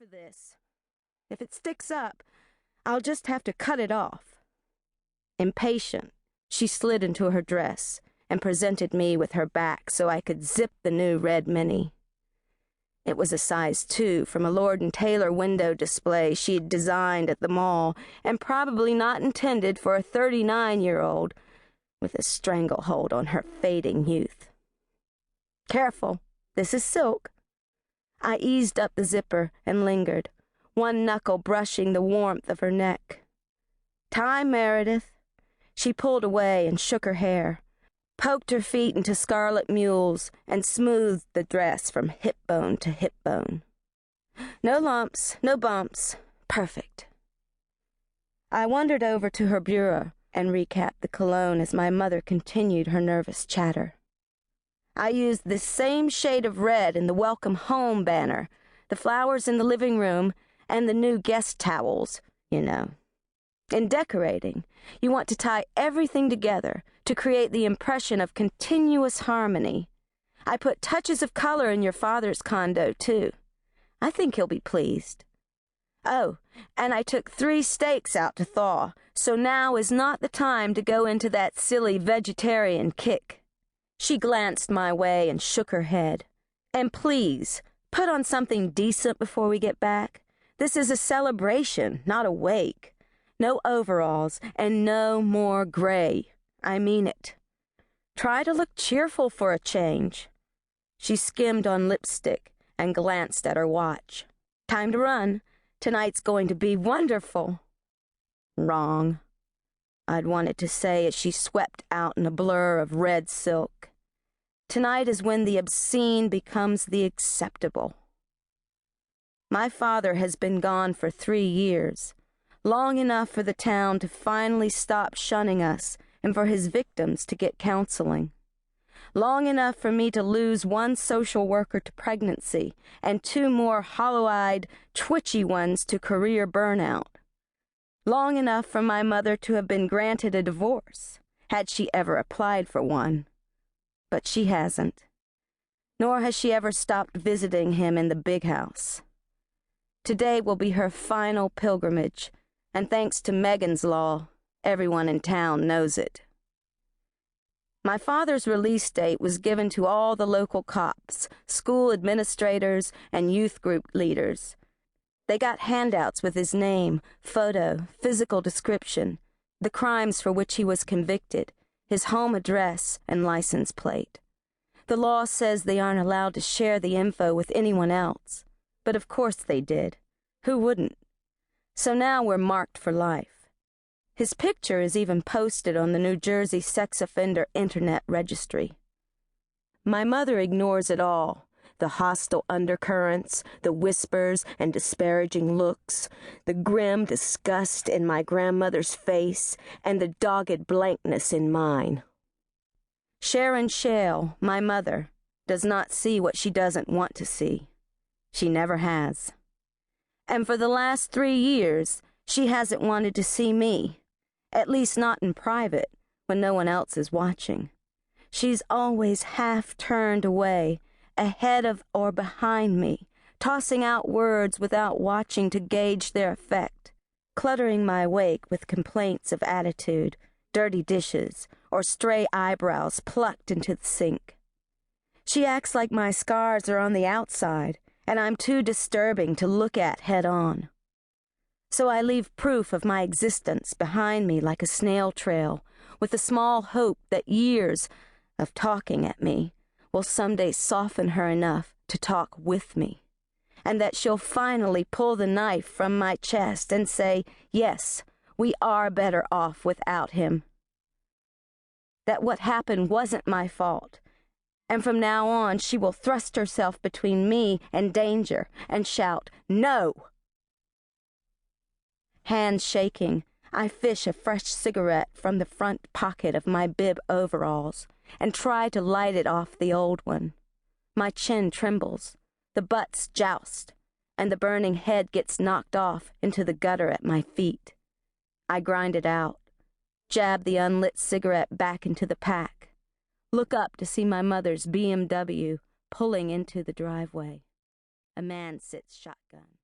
for this. If it sticks up, I'll just have to cut it off." Impatient, she slid into her dress and presented me with her back so I could zip the new red mini. It was a size 2 from a Lord & Taylor window display she'd designed at the mall and probably not intended for a 39-year-old with a stranglehold on her fading youth. "Careful, this is silk." I eased up the zipper and lingered, one knuckle brushing the warmth of her neck. "Time, Meredith." She pulled away and shook her hair, poked her feet into scarlet mules, and smoothed the dress from hip bone to hip bone. "No lumps, no bumps. Perfect." I wandered over to her bureau and recapped the cologne as my mother continued her nervous chatter. "I used this same shade of red in the Welcome Home banner, the flowers in the living room, and the new guest towels, you know. In decorating, you want to tie everything together to create the impression of continuous harmony. I put touches of color in your father's condo, too. I think he'll be pleased. Oh, and I took 3 steaks out to thaw, so now is not the time to go into that silly vegetarian kick." She glanced my way and shook her head. "And please, put on something decent before we get back. This is a celebration, not a wake. No overalls, and no more gray. I mean it. Try to look cheerful for a change." She skimmed on lipstick and glanced at her watch. "Time to run. Tonight's going to be wonderful." Wrong, I'd wanted to say as she swept out in a blur of red silk. Tonight is when the obscene becomes the acceptable. My father has been gone for 3 years. Long enough for the town to finally stop shunning us and for his victims to get counseling. Long enough for me to lose 1 social worker to pregnancy and 2 more hollow-eyed, twitchy ones to career burnout. Long enough for my mother to have been granted a divorce, had she ever applied for one. But she hasn't. Nor has she ever stopped visiting him in the big house. Today will be her final pilgrimage, and thanks to Megan's Law, everyone in town knows it. My father's release date was given to all the local cops, school administrators, and youth group leaders. They got handouts with his name, photo, physical description, the crimes for which he was convicted, his home address, and license plate. The law says they aren't allowed to share the info with anyone else, but of course they did. Who wouldn't? So now we're marked for life. His picture is even posted on the New Jersey Sex Offender Internet Registry. My mother ignores it all. The hostile undercurrents, the whispers and disparaging looks, the grim disgust in my grandmother's face, and the dogged blankness in mine. Sharon Shale, my mother, does not see what she doesn't want to see. She never has. And for the last 3 years, she hasn't wanted to see me, at least not in private, when no one else is watching. She's always half turned away, ahead of or behind me, tossing out words without watching to gauge their effect, cluttering my wake with complaints of attitude, dirty dishes, or stray eyebrows plucked into the sink. She acts like my scars are on the outside, and I'm too disturbing to look at head-on. So I leave proof of my existence behind me like a snail trail, with the small hope that years of talking at me will someday soften her enough to talk with me, and that she'll finally pull the knife from my chest and say, yes, we are better off without him. That what happened wasn't my fault, and from now on she will thrust herself between me and danger and shout, no! Hands shaking, I fish a fresh cigarette from the front pocket of my bib overalls and try to light it off the old one. My chin trembles, the butts joust, and the burning head gets knocked off into the gutter at my feet. I grind it out, jab the unlit cigarette back into the pack, look up to see my mother's BMW pulling into the driveway. A man sits shotgun.